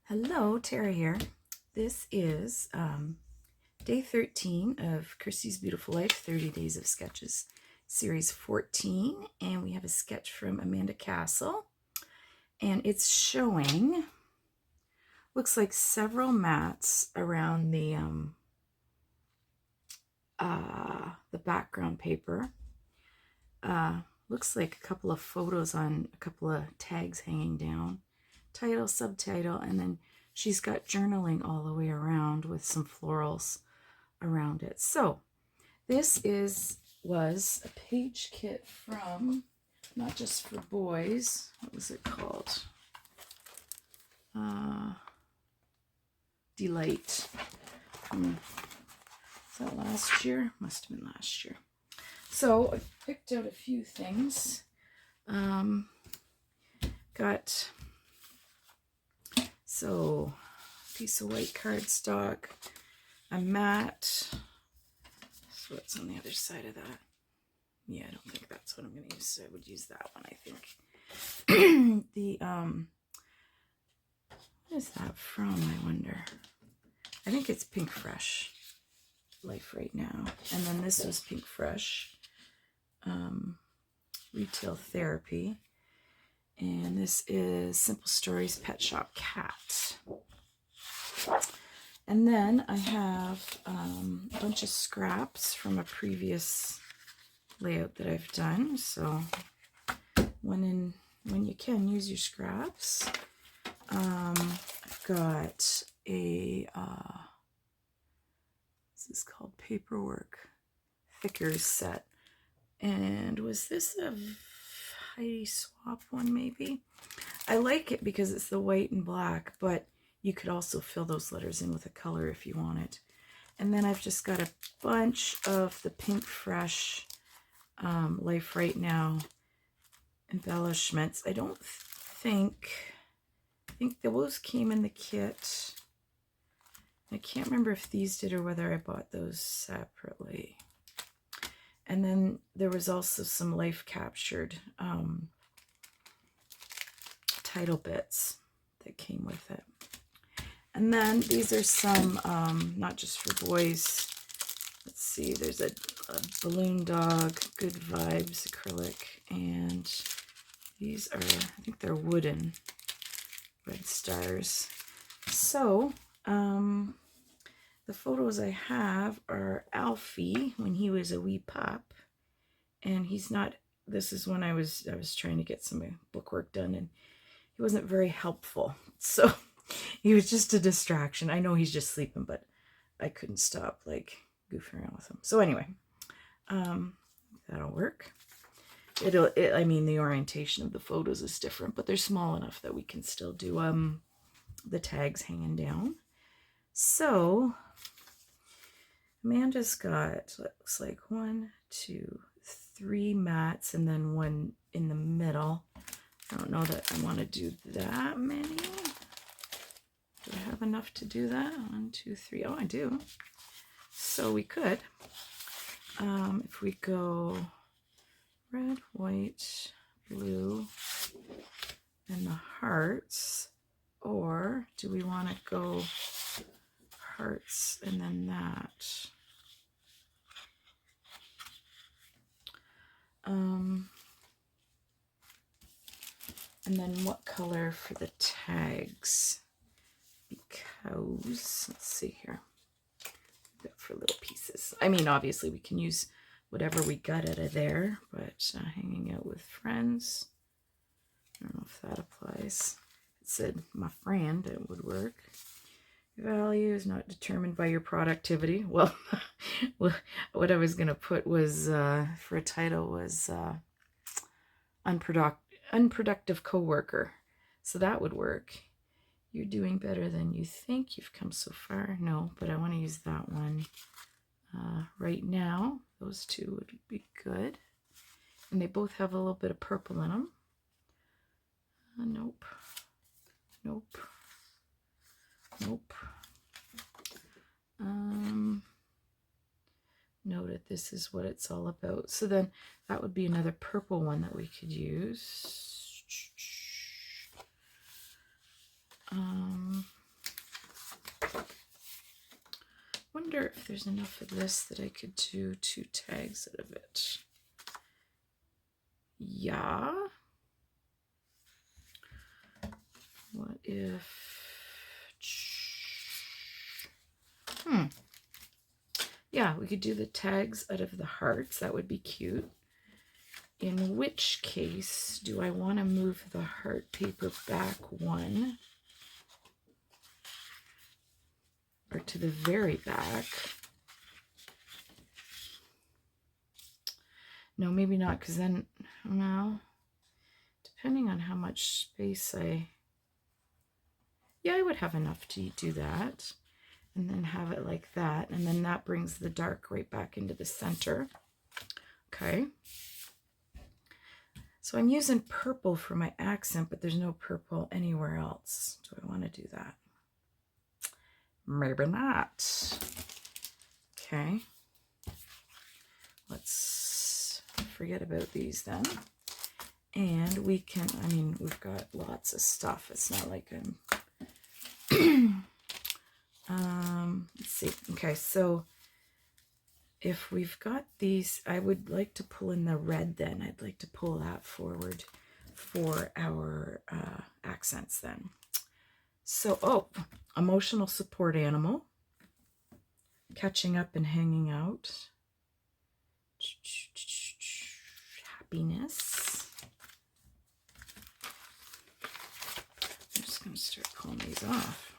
Hello, Tara here. This is day 13 of Christy's Beautiful Life, 30 Days of Sketches, series 14, and we have a sketch from Amanda Castle, and it's showing, looks like several mats around the background paper. Looks like a couple of photos on a couple of tags hanging down. Title, subtitle, and then she's got journaling all the way around with some florals around it. So this was a page kit from Not Just for Boys. What was it called? Delight. Is that last year? Must have been last year. So I picked out a few things. Got a piece of white cardstock, a mat. So what's on the other side of that? Yeah, I don't think that's what I'm going to use. So I would use that one, I think. What is that from, I wonder? I think it's Pink Fresh Life Right Now. And then this was Pink Fresh Retail Therapy. And this is Simple Stories Pet Shop Cat. And then I have a bunch of scraps from a previous layout that I've done. So when you can, use your scraps. I've got a this is called Paperwork Thickers set. And was this a Heidi Swap one, maybe? I like it because it's the white and black, but you could also fill those letters in with a color if you wanted. And then I've just got a bunch of the Pink Fresh Life Right Now embellishments. I think those came in the kit. I can't remember if these did or whether I bought those separately. And then there was also some Life Captured title bits that came with it. And then these are some Not Just for Boys. Let's see, there's a balloon dog, Good Vibes acrylic, and these are, I think they're wooden red stars. So the photos I have are Alfie when he was a wee pup, and he's not. This is when I was trying to get some bookwork done, and he wasn't very helpful. So he was just a distraction. I know he's just sleeping, but I couldn't stop like goofing around with him. So anyway, that'll work. I mean, the orientation of the photos is different, but they're small enough that we can still do the tags hanging down. So Amanda's got, looks like 1, 2, 3 mats and then one in the middle. I don't know that I want to do that many. Do I have enough to do that? 1, 2, 3. Oh, I do. So we could, if we go red, white, blue, and the hearts, or do we want to go hearts and then that? And then what color for the tags? Because, let's see here, for little pieces. I mean, obviously we can use whatever we got out of there, but hanging out with friends, I don't know if that applies. It said my friend, it would work. Value is not determined by your productivity. Well, what I was going to put was, for a title was unproductive coworker. So that would work. You're doing better than you think. You've come so far. No, but I want to use that one. Right now, those two would be good. And they both have a little bit of purple in them. Nope. Nope. Nope. Noted this is what it's all about. So then that would be another purple one that we could use. Wonder if there's enough of this that I could do 2 tags out of it. Yeah. What if... Yeah, we could do the tags out of the hearts. That would be cute. In which case, do I want to move the heart paper back 1? Or to the very back? No, maybe not, because then, well, depending on how much space yeah, I would have enough to do that. And then have it like that. And then that brings the dark right back into the center. Okay. So I'm using purple for my accent, but there's no purple anywhere else. Do I want to do that? Maybe not. Okay. Let's forget about these then. And we can, I mean, we've got lots of stuff. It's not like I'm... let's see. Okay, so if we've got these, I would like to pull in the red then. I'd like to pull that forward for our accents then. So, oh, emotional support animal. Catching up and hanging out. Happiness. I'm just going to start pulling these off.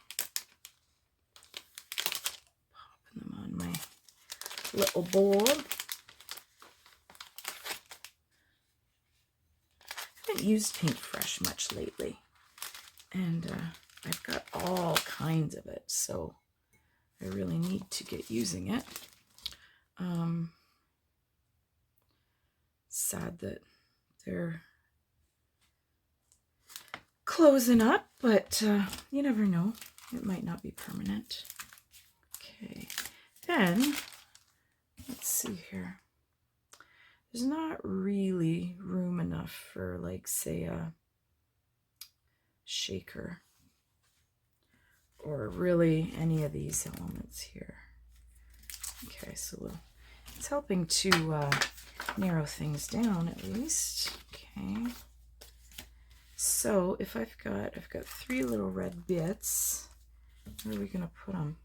Popping them on my little board. I haven't used Paintbrush much lately. And I've got all kinds of it, so I really need to get using it. Sad that they're closing up, but you never know. It might not be permanent. Okay, then let's see here. There's not really room enough for, like, say, a shaker or really any of these elements here. Okay, so it's helping to narrow things down at least. Okay, so if I've got 3 little red bits, where are we gonna put them?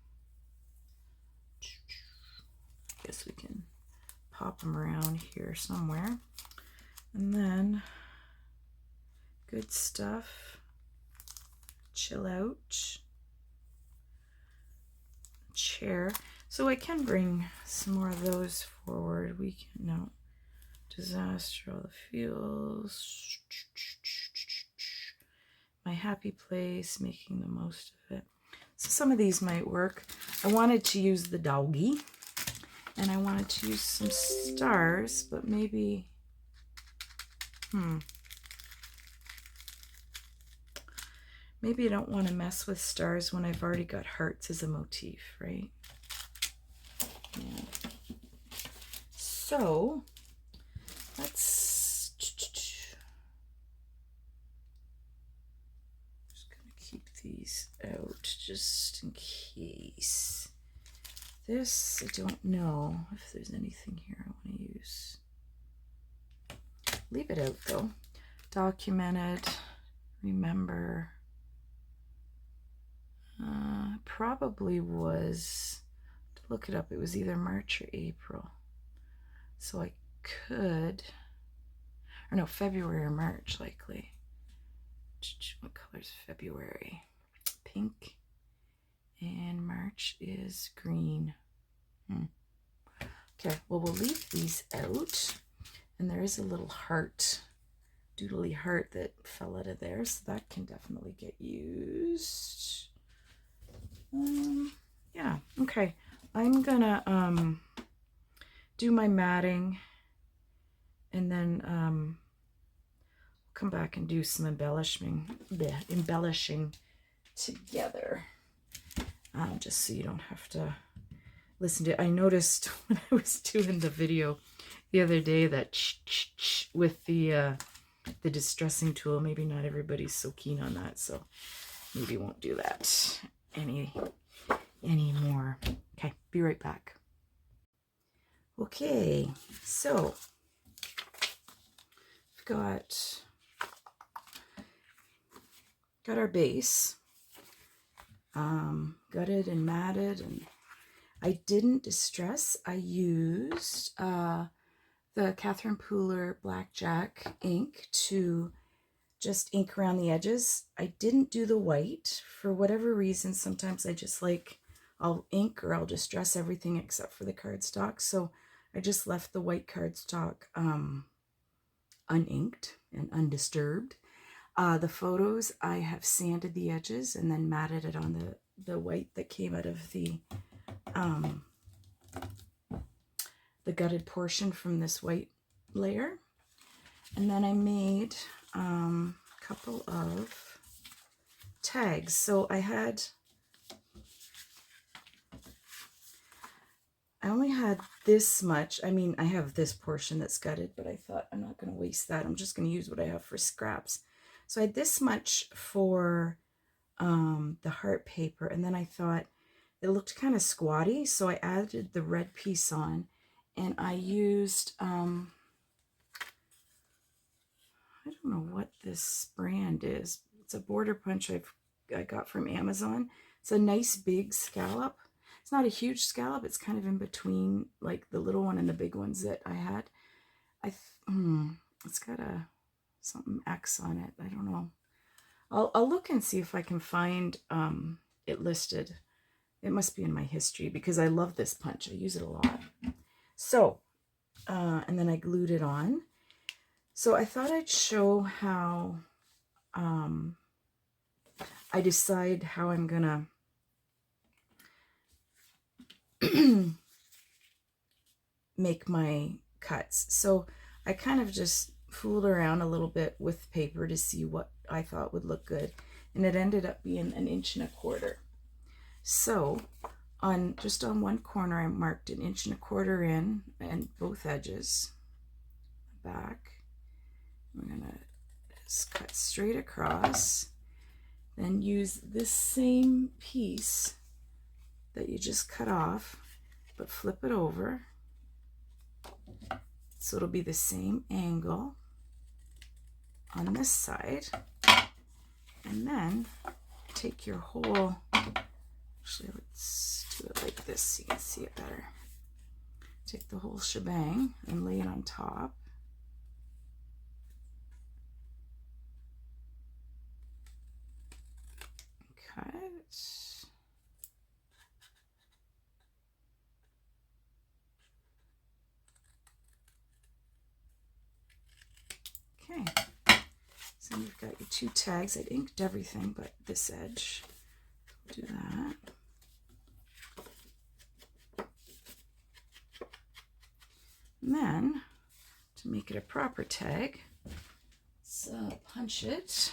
I guess we can pop them around here somewhere. And then good stuff, chill out, chair. So I can bring some more of those forward. We can, no, disaster, all the feels, my happy place, making the most of it. So some of these might work. I wanted to use the doggy, and I wanted to use some stars, but maybe, maybe I don't want to mess with stars when I've already got hearts as a motif, right? Yeah. So let's just gonna keep these out just in case. This, I don't know if there's anything here I want to use. Leave it out though. Documented, remember. Probably was, to look it up, it was either March or April. So I could, or no, February or March likely. What color is February? Pink. And March is green. Okay, well, we'll leave these out. And there is a little heart, doodly heart that fell out of there, so that can definitely get used. Yeah, okay. I'm gonna do my matting, and then come back and do some embellishing together. Just so you don't have to listen to it. I noticed when I was doing the video the other day that with the distressing tool, maybe not everybody's so keen on that, so maybe won't do that anymore. Okay, be right back. Okay, so we've got our base gutted and matted, and I didn't distress. I used the Catherine Pooler Blackjack ink to just ink around the edges. I didn't do the white for whatever reason. Sometimes I just I'll ink or I'll distress everything except for the cardstock. So I just left the white cardstock uninked and undisturbed. The photos, I have sanded the edges and then matted it on the white that came out of the gutted portion from this white layer. And then I made a couple of tags. So I only had this much. I mean, I have this portion that's gutted, but I thought I'm not going to waste that. I'm just going to use what I have for scraps. So I had this much for the heart paper, and then I thought it looked kind of squatty, so I added the red piece on, and I used, I don't know what this brand is. It's a border punch I got from Amazon. It's a nice big scallop. It's not a huge scallop. It's kind of in between like the little one and the big ones that I had. It's got something X on it. I don't know. I'll look and see if I can find it listed. It must be in my history because I love this punch. I use it a lot. So, and then I glued it on. So I thought I'd show how I decide how I'm gonna make my cuts. So I kind of just fooled around a little bit with paper to see what I thought would look good, and it ended up being 1.25 inches. So just on one corner I marked 1.25 inches in, and both edges back. We're gonna just cut straight across, then use this same piece that you just cut off, but flip it over so it'll be the same angle on this side, and then take your whole, actually let's do it like this so you can see it better. Take the whole shebang and lay it on top. Cut. Okay, so you've got your 2 tags. I'd inked everything but this edge. Do that. And then, to make it a proper tag, let's punch it.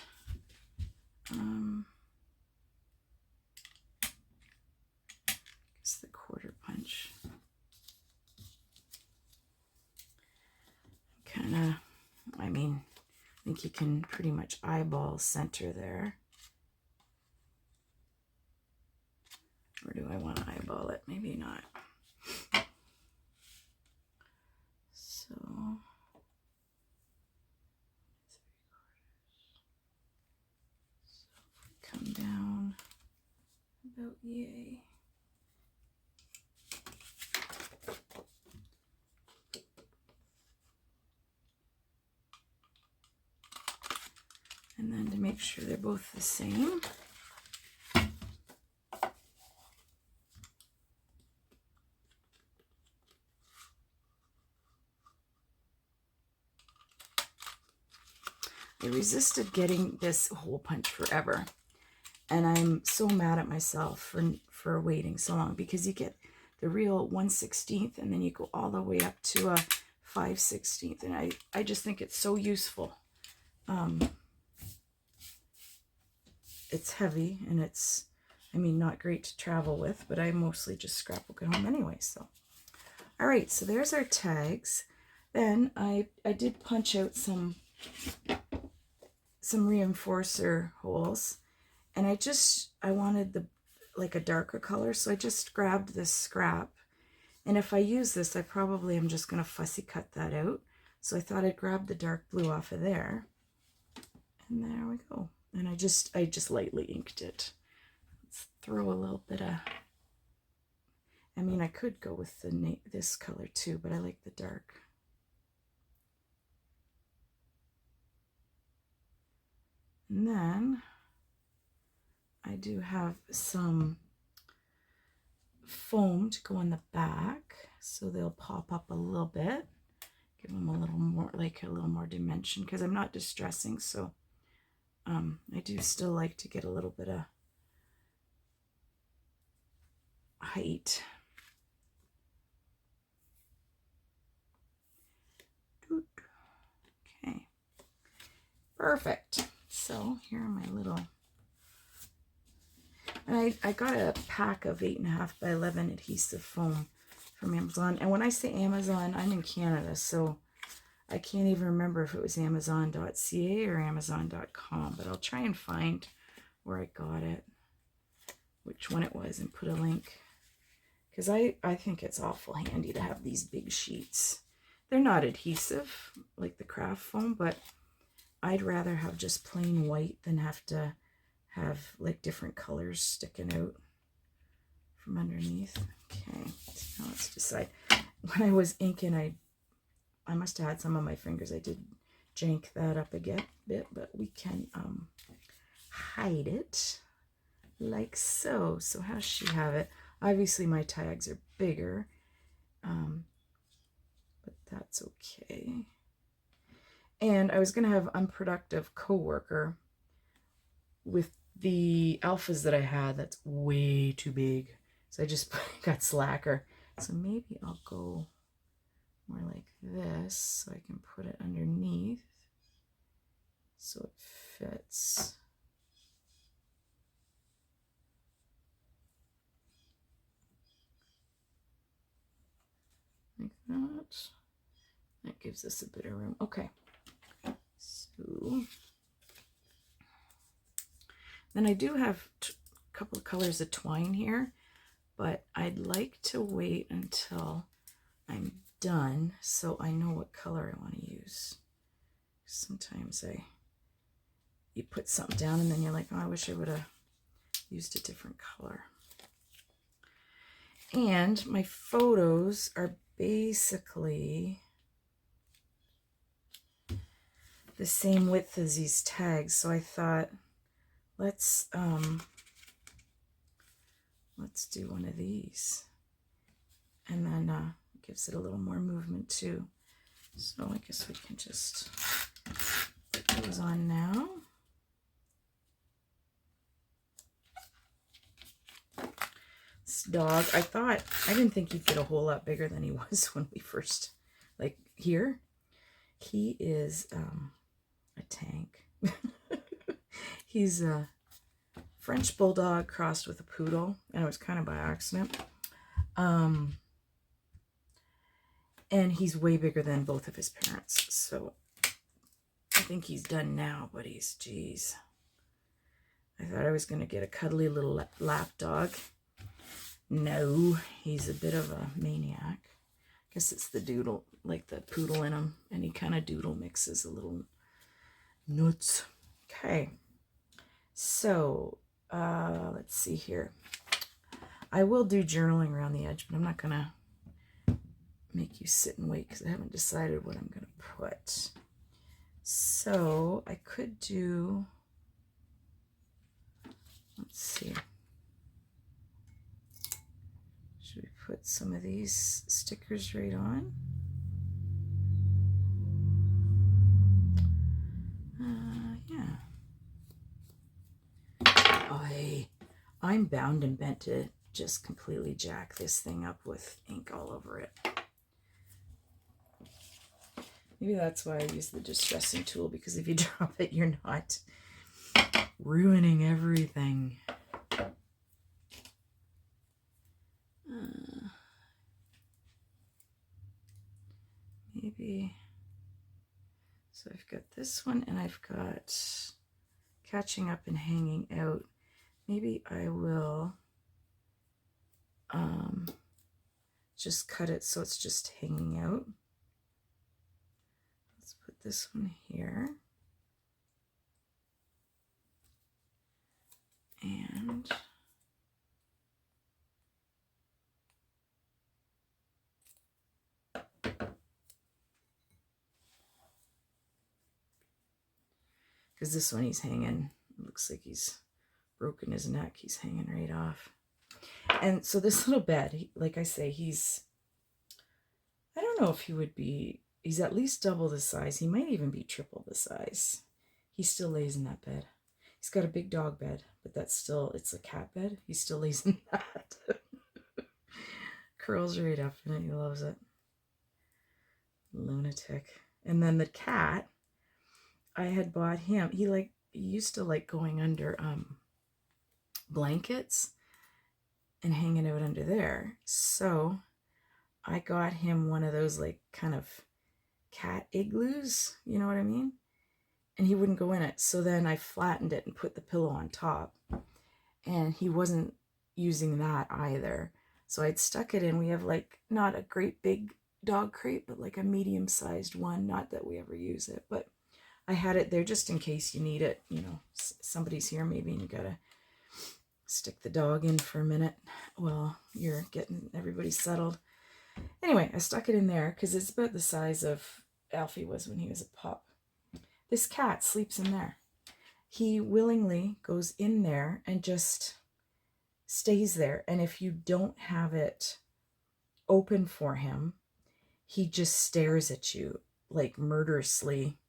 It's the 1/4 punch. Kind of, I mean, I think you can pretty much eyeball center there. Or do I want to eyeball it? Maybe not. So, 3/4. So if we come down about yay. And then to make sure they're both the same, I resisted getting this hole punch forever, and I'm so mad at myself for waiting so long, because you get the real 1/16 and then you go all the way up to a 5/16, and I just think it's so useful. It's heavy, and it's, I mean, not great to travel with, but I mostly just scrapbook at home anyway. So, all right, so there's our tags. Then I did punch out some reinforcer holes, and I wanted like a darker color, so I just grabbed this scrap. And if I use this, I probably am just going to fussy cut that out. So I thought I'd grab the dark blue off of there. And there we go. And I just lightly inked it. Let's throw a little bit of, I mean, I could go with this color too, but I like the dark. And then I do have some foam to go on the back, so they'll pop up a little bit, give them a little more, like a little more dimension, because I'm not distressing, so I do still like to get a little bit of height. Okay, perfect. So here are my little, and I got a pack of 8.5 by 11 adhesive foam from Amazon. And when I say Amazon, I'm in Canada, so I can't even remember if it was Amazon.ca or Amazon.com, but I'll try and find where I got it, which one it was, and put a link. Because I think it's awful handy to have these big sheets. They're not adhesive like the craft foam, but I'd rather have just plain white than have to have like different colors sticking out from underneath. Okay, so now let's decide. When I was inking, I must have had some on my fingers. I did jank that up a bit, but we can hide it like so. So how does she have it? Obviously my tags are bigger, but that's okay. And I was going to have unproductive coworker with the alphas that I had. That's way too big. So I just got slacker. So maybe I'll go more like this so I can put it underneath so it fits. Like that. That gives us a bit of room. Okay. So then I do have a couple of colors of twine here, but I'd like to wait until I'm done so I know what color I want to use. Sometimes you put something down and then you're like, oh, I wish I would have used a different color. And my photos are basically the same width as these tags, so I thought let's do one of these, and then gives it a little more movement too. So I guess we can just put those on now. This dog, I didn't think he'd get a whole lot bigger than he was when we first, like here. He is a tank. He's a French bulldog crossed with a poodle, and it was kind of by accident. And he's way bigger than both of his parents, so I think he's done now, but geez. I thought I was going to get a cuddly little lap dog. No, he's a bit of a maniac. I guess it's the doodle, like the poodle in him. Any kind of doodle mixes a little nuts. Okay, so let's see here. I will do journaling around the edge, but I'm not going to make you sit and wait because I haven't decided what I'm going to put. So I could do, let's see. Should we put some of these stickers right on? Yeah. I'm bound and bent to just completely jack this thing up with ink all over it. Maybe that's why I use the distressing tool, because if you drop it, you're not ruining everything. Maybe. So I've got this one, and I've got catching up and hanging out. Maybe I will just cut it so it's just hanging out. Let's put this one here. And because this one he's hanging, it looks like he's broken his neck. He's hanging right off. And so this little bed, like I say, I don't know if he would be, he's at least double the size. He might even be triple the size. He still lays in that bed. He's got a big dog bed, but that's still, it's a cat bed. He still lays in that. Curls right up in it. He loves it. Lunatic. And then the cat, I had bought him. He used to like going under blankets and hanging out under there. So I got him one of those like kind of cat igloos, you know what I mean? And he wouldn't go in it. So then I flattened it and put the pillow on top. And he wasn't using that either. So I'd stuck it in. We have like not a great big dog crate, but like a medium-sized one. Not that we ever use it, but I had it there just in case you need it. You know, somebody's here maybe and you gotta stick the dog in for a minute while you're getting everybody settled. Anyway, I stuck it in there because it's about the size of Alfie was when he was a pup. This cat sleeps in there. He willingly goes in there and just stays there. And if you don't have it open for him, he just stares at you like murderously,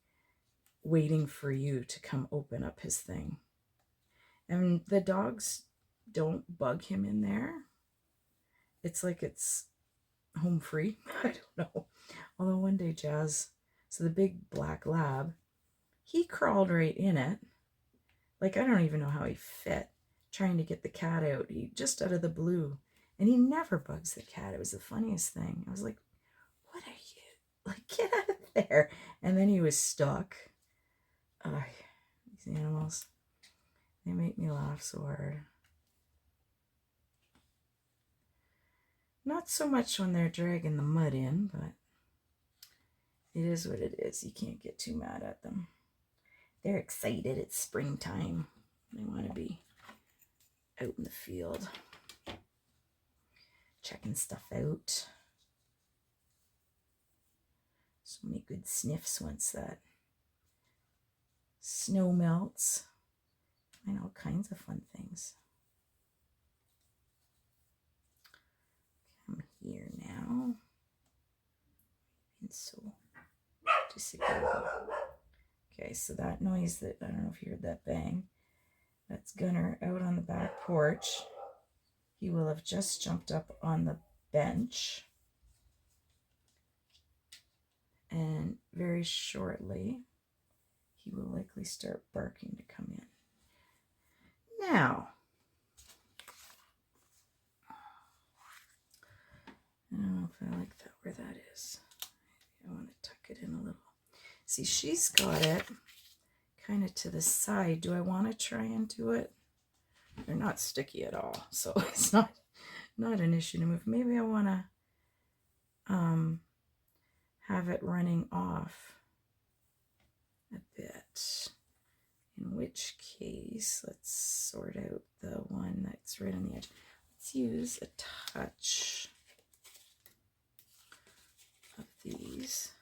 waiting for you to come open up his thing. And the dogs don't bug him in there. It's like it's home free. I don't know. Although one day Jazz, so the big black lab, he crawled right in it. Like, I don't even know how he fit, trying to get the cat out. He just out of the blue. And he never bugs the cat. It was the funniest thing. I was like, what are you? Like, get out of there. And then he was stuck. These animals, they make me laugh so hard. Not so much when they're dragging the mud in, but it is what it is. You can't get too mad at them. They're excited. It's springtime. They want to be out in the field, checking stuff out. So many good sniffs once that snow melts. And all kinds of fun things. Come here now. And so disagreeable. Okay, so that noise that, I don't know if you heard that bang, that's Gunner out on the back porch. He will have just jumped up on the bench. And very shortly, he will likely start barking to come in. Now, I don't know if I like that where that is. I want to tuck it in a little. See, she's got it kind of to the side. Do I want to try and do it? They're not sticky at all, so it's not an issue to move. Maybe I want to have it running off a bit. In which case, let's sort out the one that's right on the edge. Let's use a touch of these.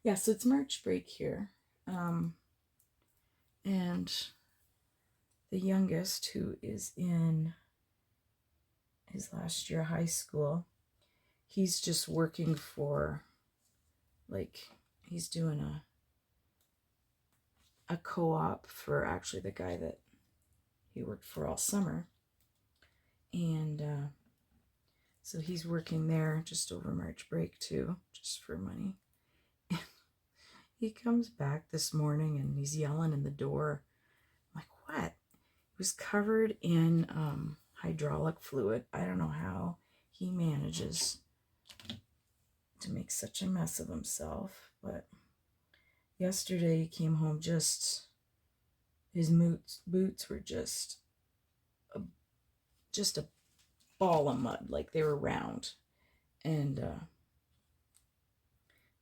Yeah, so it's March break here. And the youngest, who is in his last year of high school, he's just working for, like, he's doing a co-op for actually the guy that he worked for all summer. And so he's working there just over March break too, just for money. He comes back this morning and he's yelling in the door. I'm like, what? He was covered in hydraulic fluid. I don't know how he manages to make such a mess of himself, but yesterday he came home just, his boots were just just a ball of mud, like they were round. And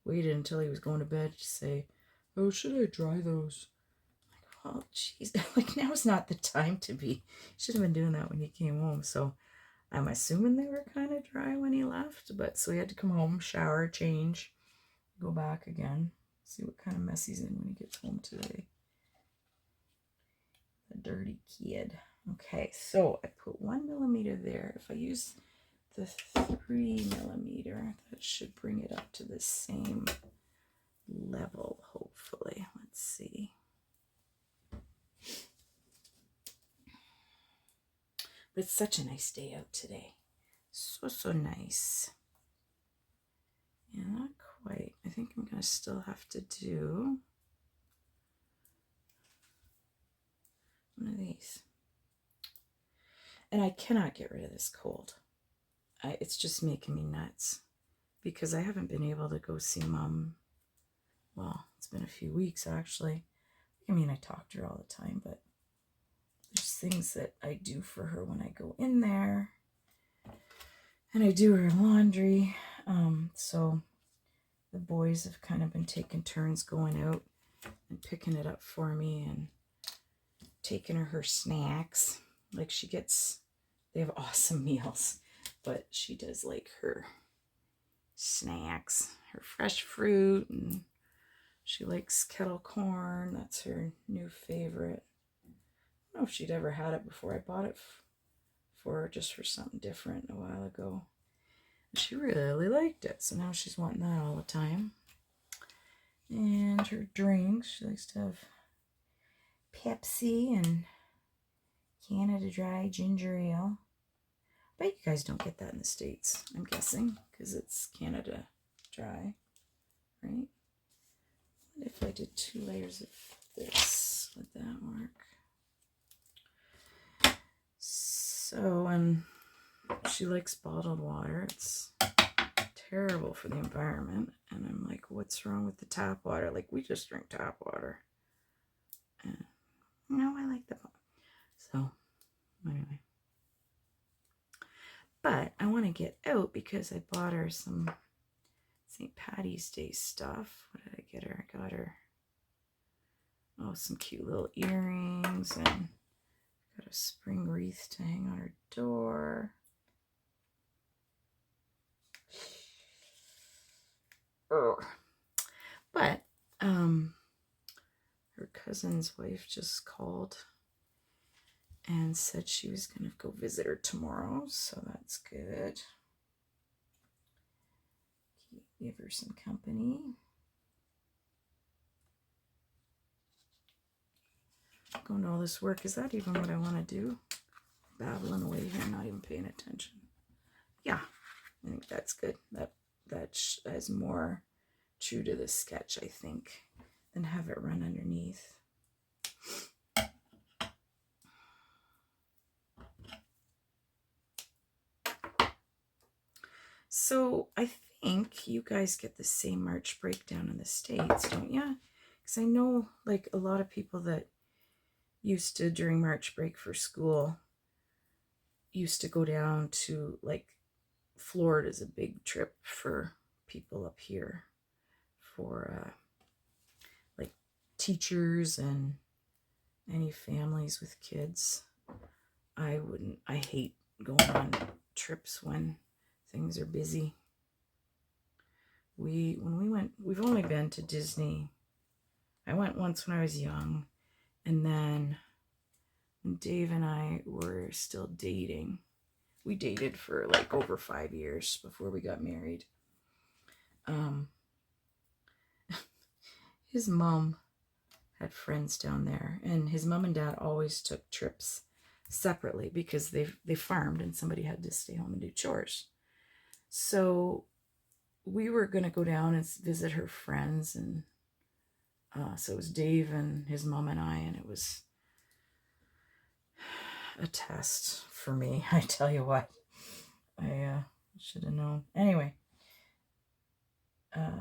waited until he was going to bed to say, "Oh, should I dry those?" I'm like, oh, jeez, like now's not the time to be. Should have been doing that when he came home. So I'm assuming they were kind of dry when he left, but so he had to come home, shower, change, go back again, see what kind of mess he's in when he gets home today. The dirty kid. Okay, so I put 1 millimeter there. If I use the 3 millimeter, that should bring it up to the same level, hopefully. Let's see. But it's such a nice day out today. So nice. Yeah, not quite. I think I'm going to still have to do one of these. And I cannot get rid of this cold. It's just making me nuts because I haven't been able to go see Mom. Well, it's been a few weeks actually. I mean, I talk to her all the time, but there's things that I do for her when I go in there. And I do her laundry. So the boys have kind of been taking turns going out and picking it up for me and taking her snacks. Like they have awesome meals, but she does like her snacks, her fresh fruit, and she likes kettle corn. That's her new favorite. I don't know if she'd ever had it before. I bought it for her just for something different a while ago. She really liked it, so now she's wanting that all the time. And her drinks, she likes to have Pepsi and Canada Dry ginger ale. I bet you guys don't get that in the States, I'm guessing, because it's Canada Dry, right? What if I did 2 layers of this? Would that work? So, and she likes bottled water. It's terrible for the environment. And I'm like, what's wrong with the tap water? Like, we just drink tap water. And no, I like the bottle. So, anyway. But I want to get out because I bought her some St. Patty's Day stuff. What did I get her? I got her, some cute little earrings, and got a spring wreath to hang on her door. But her cousin's wife just called and said she was going to go visit her tomorrow, so that's good. Give her some company. Going to all this work, is that even what I want to do? Babbling away here, not even paying attention. Yeah, I think that's good. That is more true to the sketch, I think, than have it run underneath. So I think you guys get the same March breakdown in the States, don't you? Because I know like a lot of people that used to, during March break for school, used to go down to, like, Florida's a big trip for people up here, for like teachers and any families with kids. I hate going on trips when things are busy. When we went, we've only been to Disney. I went once when I was young, and then when Dave and I were still dating, we dated for like over 5 years before we got married. His mom had friends down there, and his mom and dad always took trips separately because they farmed and somebody had to stay home and do chores. So we were going to go down and visit her friends, and so it was Dave and his mom and I, and it was a test for me. I tell you what, I should have known. Anyway, what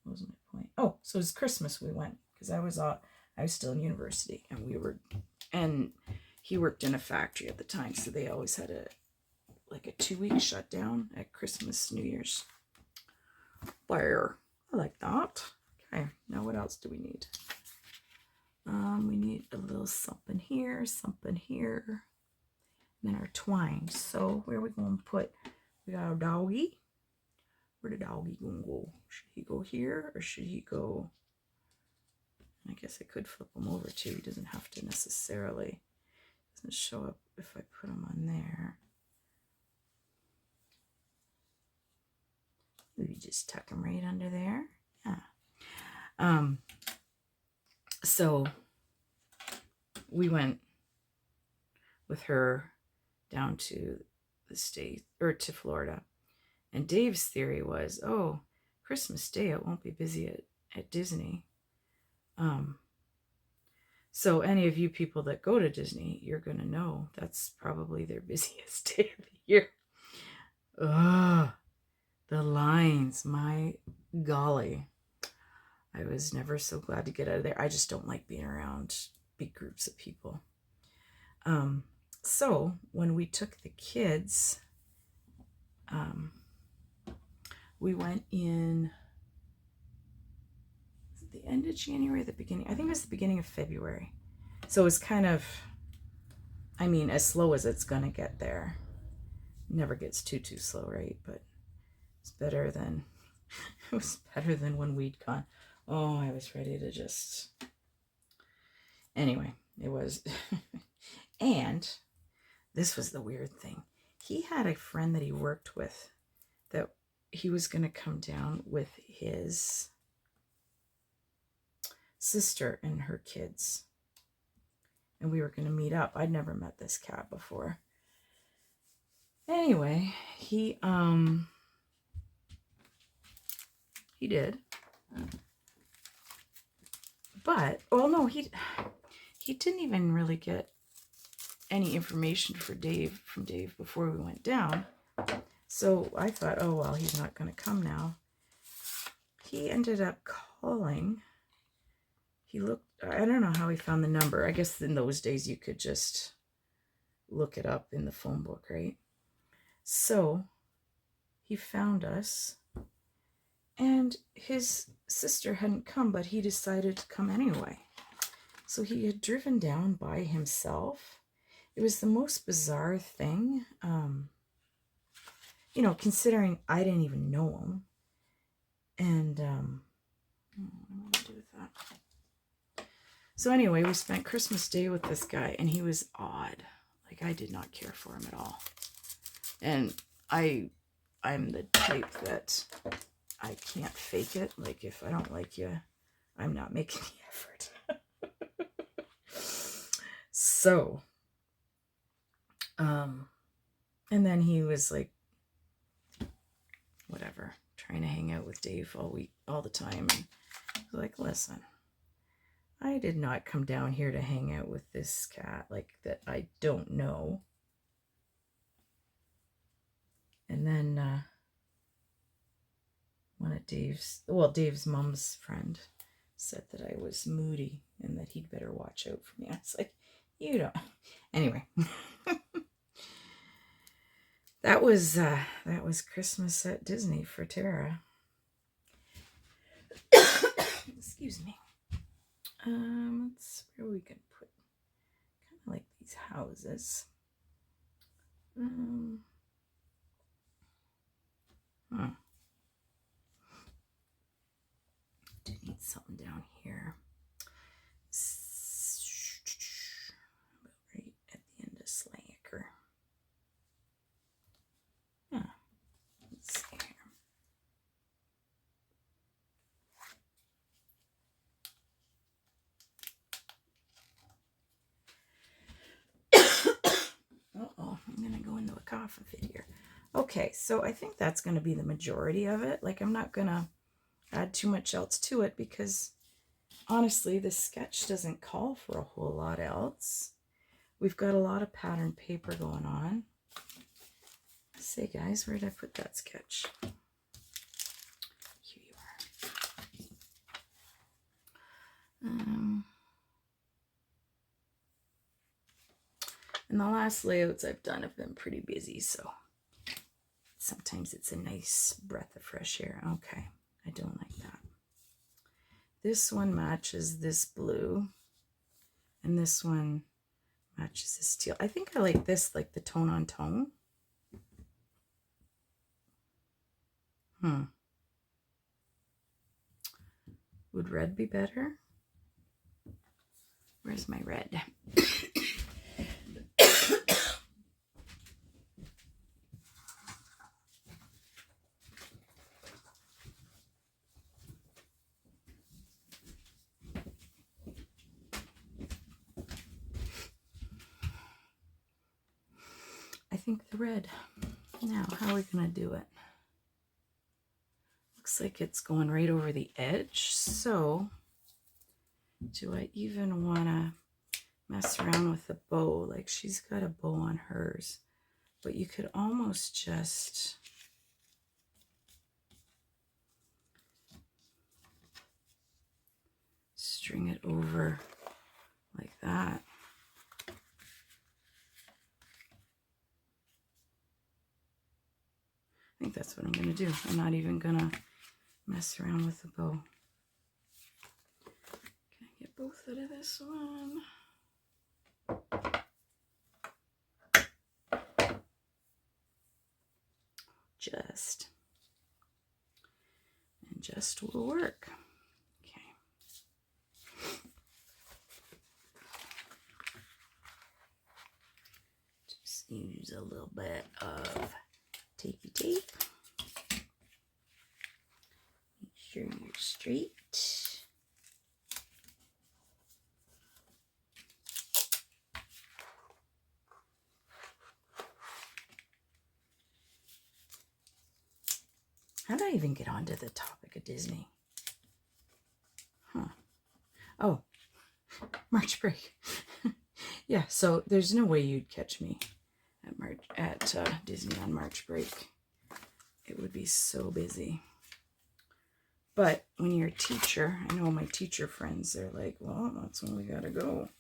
was my point? Oh, so it was Christmas we went, because I was still in university, and he worked in a factory at the time, so they always had a 2-week shutdown at Christmas, New Year's. There. I like that. Okay, now what else do we need? We need a little something here, and then our twine. So where are we going to put? We got our doggy. Where the doggy gonna go? Should he go here, or should he go? I guess I could flip him over too. He doesn't have to necessarily. Doesn't show up if I put him on there. Maybe just tuck him right under there. Yeah. So we went with her down to the state, or to Florida. And Dave's theory was, oh, Christmas Day, it won't be busy at Disney. So any of you people that go to Disney, you're going to know that's probably their busiest day of the year. Ugh, the lines, my golly. I was never so glad to get out of there. I just don't like being around big groups of people. So when we took the kids, we went in the end of January, the beginning, I think it was the beginning of February. So it was kind of, I mean, as slow as it's going to get there. Never gets too slow, right? But it's better than, it was better than when we'd gone. Oh, I was ready to just, anyway, it was, and this was the weird thing. He had a friend that he worked with that he was going to come down with his sister and her kids. And we were going to meet up. I'd never met this cat before. Anyway, he did. But, well, no, he didn't even really get any information from Dave before we went down. So I thought, oh, well, he's not going to come now. He ended up calling. He looked, I don't know how he found the number. I guess in those days you could just look it up in the phone book, right? So he found us, and his sister hadn't come, but he decided to come anyway. So he had driven down by himself. It was the most bizarre thing, you know, considering I didn't even know him. And what am I going to do with that? So anyway, we spent Christmas Day with this guy, and he was odd. Like, I did not care for him at all. And I'm the type that I can't fake it. Like, if I don't like you, I'm not making the effort. So, and then he was like, whatever, trying to hang out with Dave all the time. And I was like, listen, I did not come down here to hang out with this cat like that I don't know. And then one of Dave's mom's friend said that I was moody and that he'd better watch out for me. I was like, you don't. Anyway, that was Christmas at Disney for Tara. Excuse me. Let's see where we can put kind of like these houses. Do need something down here. Right at the end of Slacker. Yeah. Let's see here. Uh-oh, I'm going to go into a coughing fit here. Okay, so I think that's going to be the majority of it. Like, I'm not going to add too much else to it because, honestly, this sketch doesn't call for a whole lot else. We've got a lot of pattern paper going on. Say, guys, where did I put that sketch? Here you are. And the last layouts I've done have been pretty busy, so sometimes it's a nice breath of fresh air. Okay, I don't like that. This one matches this blue, and this one matches this teal. I think I like this, like the tone on tone. Would red be better? Where's my red? I think the red. Now, how are we going to do it? Looks like it's going right over the edge. So, do I even want to mess around with the bow? Like, she's got a bow on hers. But you could almost just string it over like that. I think that's what I'm going to do. I'm not even going to mess around with the bow. Can I get both out of this one? Just will work. Okay. Just use a little bit of tapey tape. Make sure you're straight. How did I even get onto the topic of Disney? Oh, March break. Yeah, so there's no way you'd catch me at Disney on March break. It would be so busy. But when you're a teacher, I know my teacher friends, they're like, well, that's when we gotta go.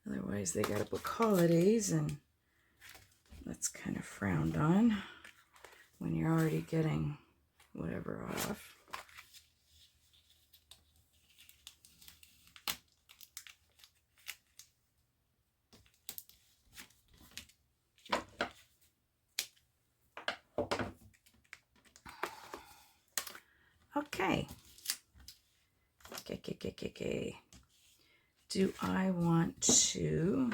Otherwise, they gotta book holidays, and that's kind of frowned on when you're already getting whatever off. Okay. Do I want to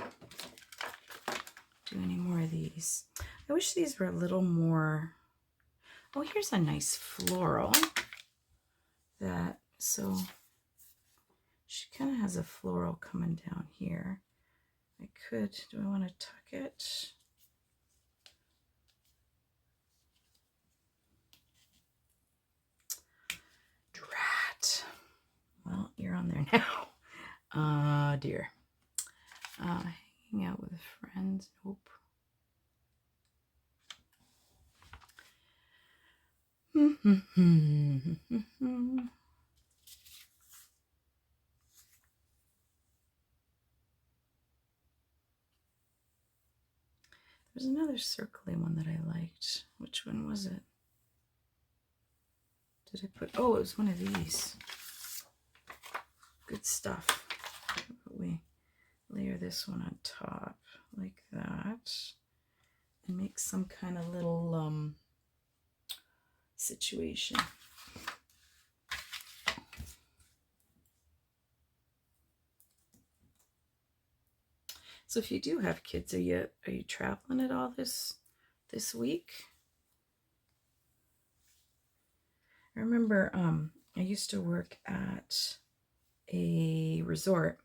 do any more of these? I wish these were a little more. Oh, here's a nice floral. So she kind of has a floral coming down here. Do I want to tuck it? Drat. Well, you're on there now. Dear. Hanging out with friends. Nope. There's another circly one that I liked. Which one was it? Did I put? Oh, it was one of these. Good stuff. We layer this one on top like that and make some kind of little situation. So if you do have kids, are you traveling at all this week? I remember I used to work at a resort,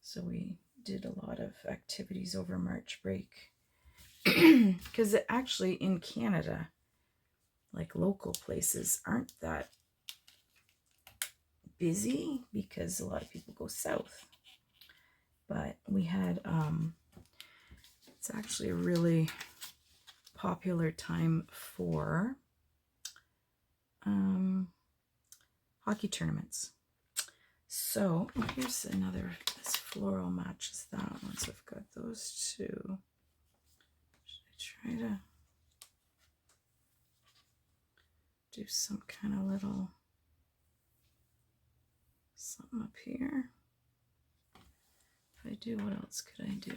so we did a lot of activities over March break. Because actually in Canada, like local places aren't that busy because a lot of people go south. But we had, it's actually a really popular time for hockey tournaments. So here's another, this floral matches that one. So I've got those two. Should I try to do some kind of little something up here? If I do, what else could I do?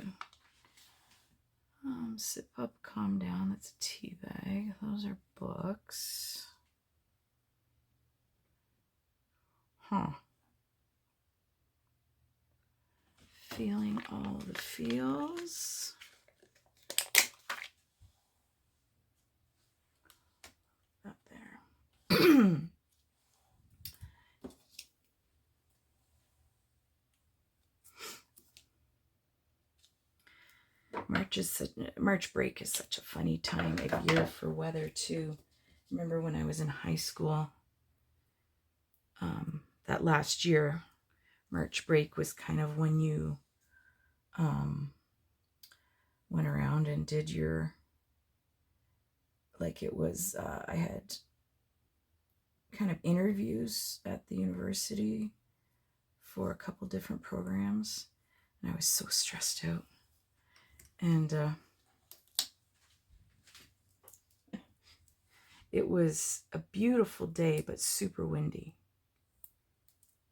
Sip Up, Calm Down, that's a tea bag. Those are books. Huh. Feeling All the Feels. Up there. March break is such a funny time of year for weather too. Remember when I was in high school, that last year, March break was kind of when you went around and did your, like it was, I had kind of interviews at the university for a couple different programs, and I was so stressed out. And it was a beautiful day, but super windy.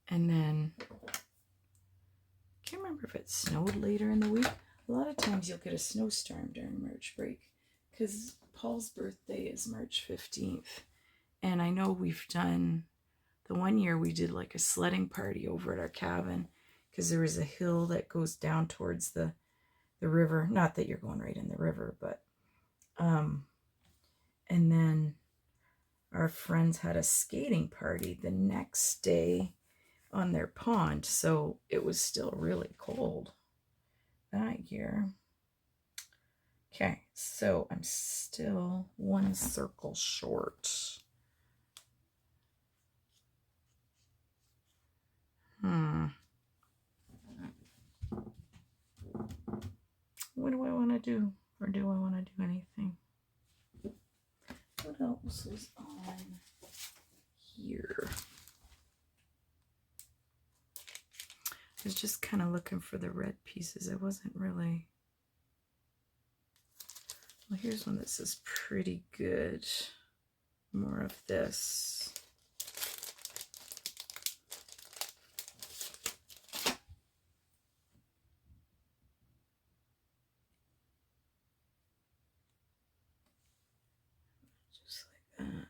And then, I can't remember if it snowed later in the week. A lot of times you'll get a snowstorm during March break because Paul's birthday is March 15th. And I know we've done, the one year we did like a sledding party over at our cabin because there was a hill that goes down towards the river. Not that you're going right in the river, but, and then our friends had a skating party the next day on their pond. So it was still really cold that year. Okay, so I'm still one circle short. What do I want to do? Or do I want to do anything? What else is on here? I was just kind of looking for the red pieces. I wasn't really... Well, here's one that says Pretty Good. More of this. Just like that.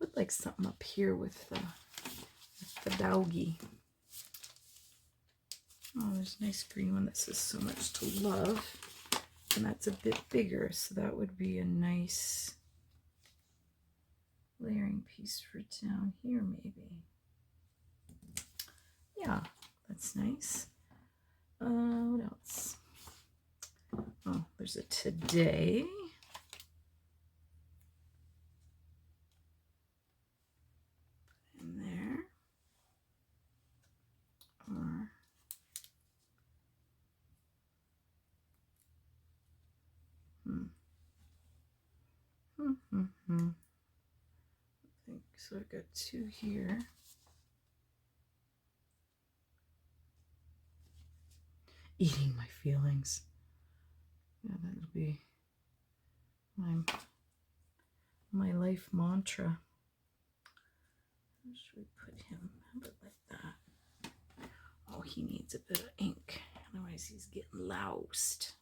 Would like something up here with the doggy. Oh, there's a nice green one that says So Much to Love. And that's a bit bigger, so that would be a nice layering piece for down here, maybe. Yeah, that's nice. What else? Oh, there's a Today. In there. Or I think so. I've got two here. Eating my feelings. Yeah, that'll be my life mantra. How should we put him? How about like that? Oh, he needs a bit of ink. Otherwise he's getting loused.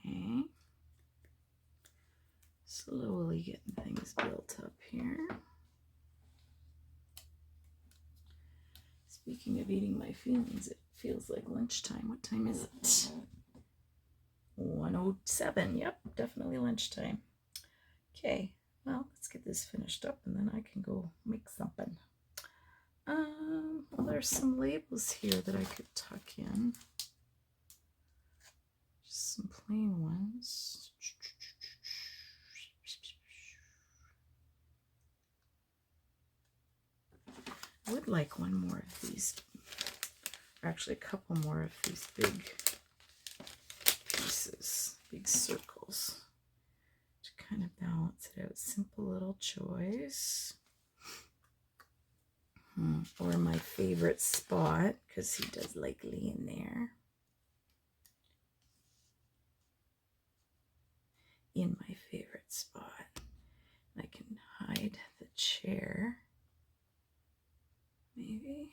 Okay. Slowly getting things built up here. Speaking of eating my feelings, it feels like lunchtime. What time is it? 1:07. Yep, definitely lunchtime. Okay, well, let's get this finished up and then I can go make something. Well, there's some labels here that I could tuck in. Just some plain ones. I would like one more of these, or actually a couple more of these big pieces, big circles. kind of balance it out. Simple Little Joys. Or my favorite spot, because he does like lay in there. In my favorite spot. I can hide the chair. Maybe.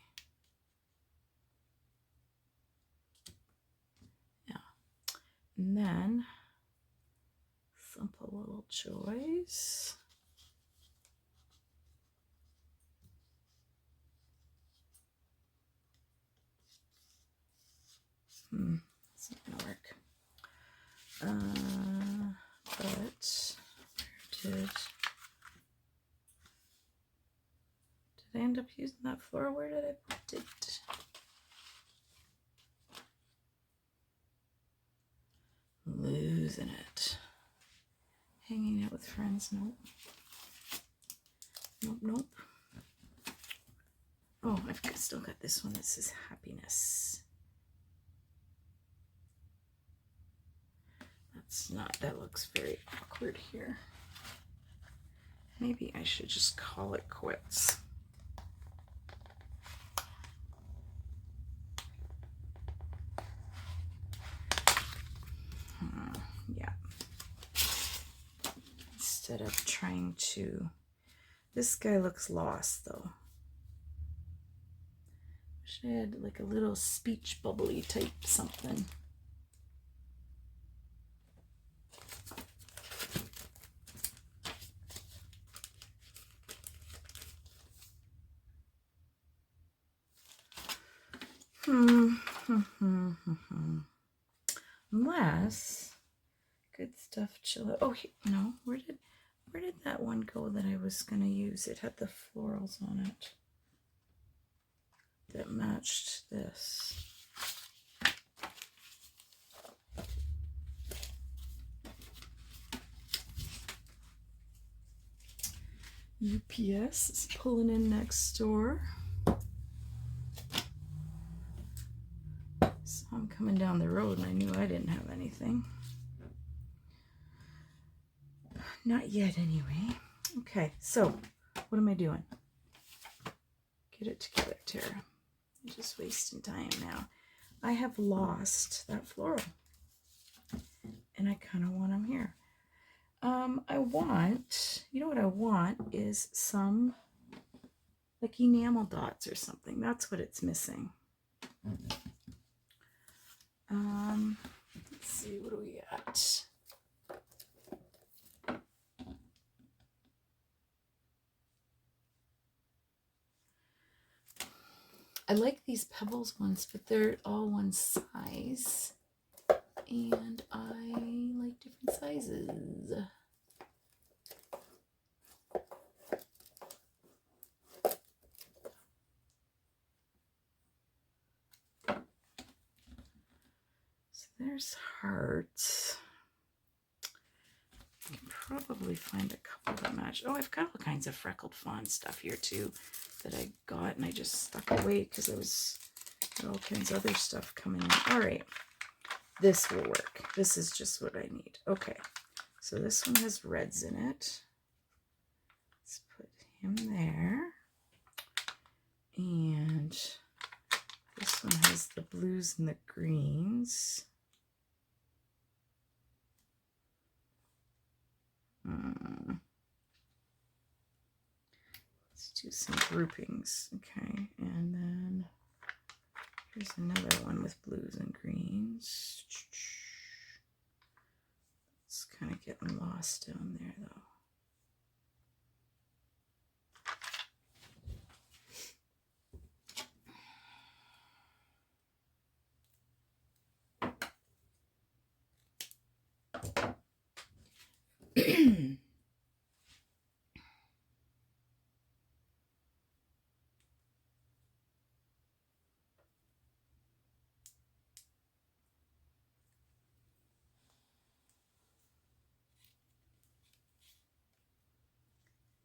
Yeah. And then Simple Little Joys. It's not gonna work. But where did I end up using that floral? Where did I put it? Losing it. Hanging out with friends. Nope. Nope, nope. Oh, I've still got this one that says Happiness. That's not, that looks very awkward here. Maybe I should just call it quits. Yeah. Instead of trying to, this guy looks lost though. Wish I had like a little speech bubbly type something. Unless good stuff chill out. Oh, no, where did that one go that I was gonna use? It had the florals on it that matched this. UPS is pulling in next door. So I'm coming down the road and I knew I didn't have anything. Not yet anyway. Okay, so what am I doing? Get it together, Tara. You're just wasting time now. I have lost that floral. And I kind of want them here. I want, you know what I want is some like enamel dots or something. That's what it's missing. Let's see, what do we got? I like these Pebbles ones, but they're all one size. And I like different sizes. So there's hearts. I can probably find a couple that match. Oh, I've got all kinds of freckled fawn stuff here too that I got and I just stuck away because I was got all kinds of other stuff coming in. All right, this will work. This is just what I need. Okay, so this one has reds in it. Let's put him there. And this one has the blues and the greens. Let's do some groupings. Okay, and then here's another one with blues and greens. It's kind of getting lost down there though.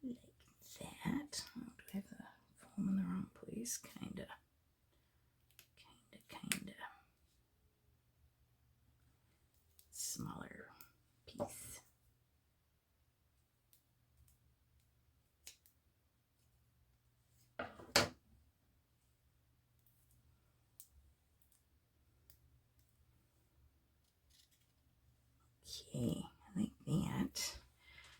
Like that. Oh, do I have the foam in the wrong place? Kinda. Smaller piece. Okay, like that.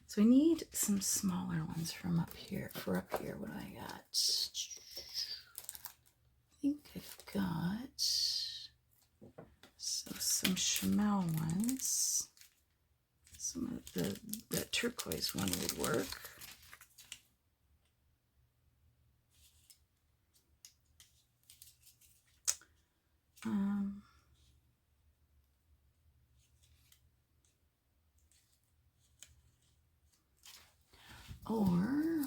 So I need some smaller ones from up here. For up here, what do I got? I think I've got some Chamel ones. Some of the turquoise one would work. Or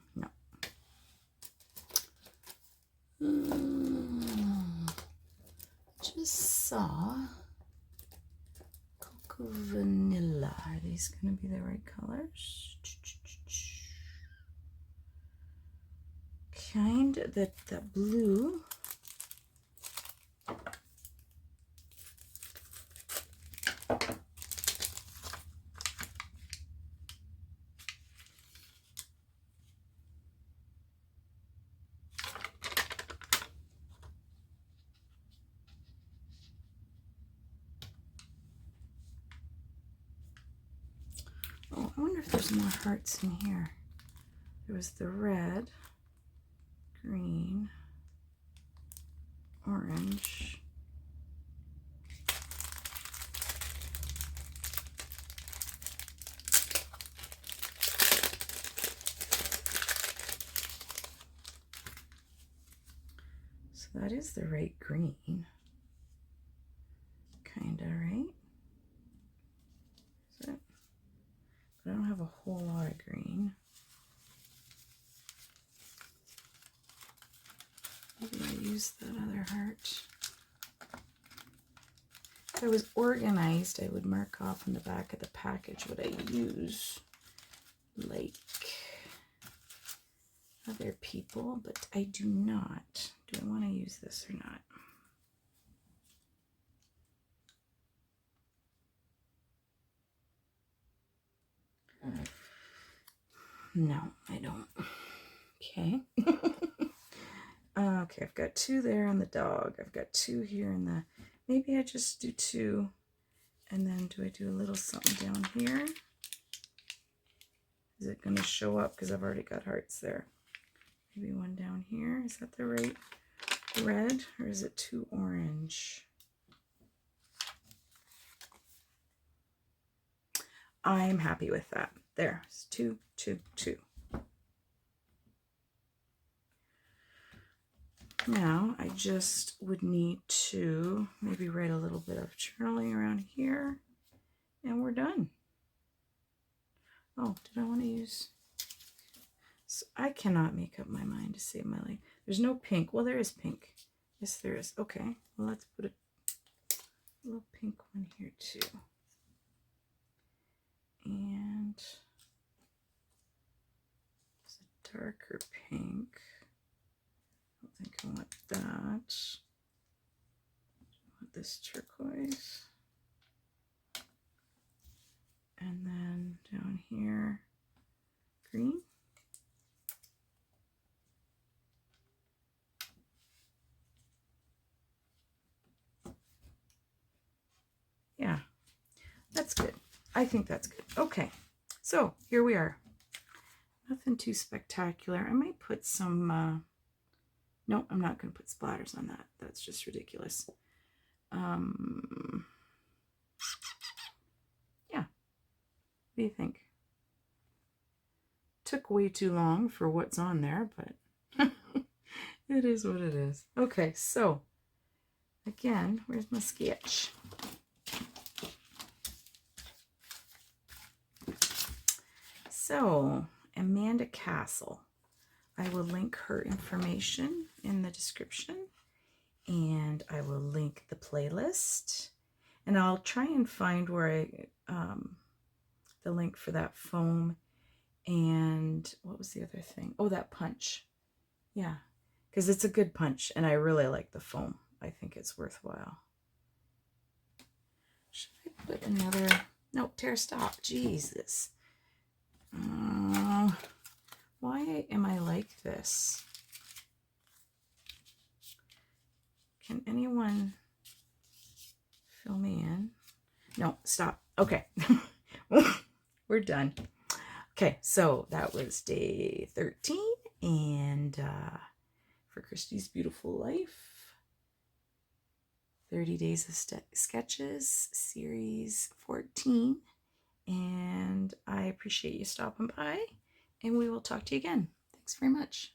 no. Just saw Cocoa Vanilla. Are these going to be the right colors? Kind that blue. Oh, I wonder if there's more hearts in here. There was the red, green, orange. So that is the right green. Kinda, right? Is it? But I don't have a whole lot of green. Maybe I use that other heart. If I was organized, I would mark off in the back of the package what I use, like other people, but I do not. Do I want to use this or not? No, I don't. Okay. Okay, I've got 2 there on the dog. I've got 2 here in the... Maybe I just do 2. And then do I do a little something down here? Is it going to show up? Because I've already got hearts there. Maybe 1 down here. Is that the right red? Or is it too orange? I'm happy with that. There. It's 2, 2, 2. Now, I just would need to maybe write a little bit of journaling around here, and we're done. Oh, did I want to use... So I cannot make up my mind to save my life. There's no pink. Well, there is pink. Yes, there is. Okay, well, let's put a little pink one here, too. And it's a darker pink. I think I want that. I want this turquoise. And then down here, green. Yeah, that's good. I think that's good. Okay, so here we are. Nothing too spectacular. I might put some... No, I'm not going to put splatters on that. That's just ridiculous. Yeah. What do you think? Took way too long for what's on there, but it is what it is. Okay, so again, where's my sketch? So, Amanda Castle. I will link her information in the description, and I will link the playlist, and I'll try and find where the link for that foam, and what was the other thing? Oh, that punch. Yeah, because it's a good punch, and I really like the foam. I think it's worthwhile. Should I put another... No, Tara, stop. Jesus. Why am I like this? Can anyone fill me in? No, stop. Okay. We're done. Okay, so that was day 13, and for Christy's Beautiful Life, 30 Days of Sketches, Series 14, and I appreciate you stopping by, and we will talk to you again. Thanks very much.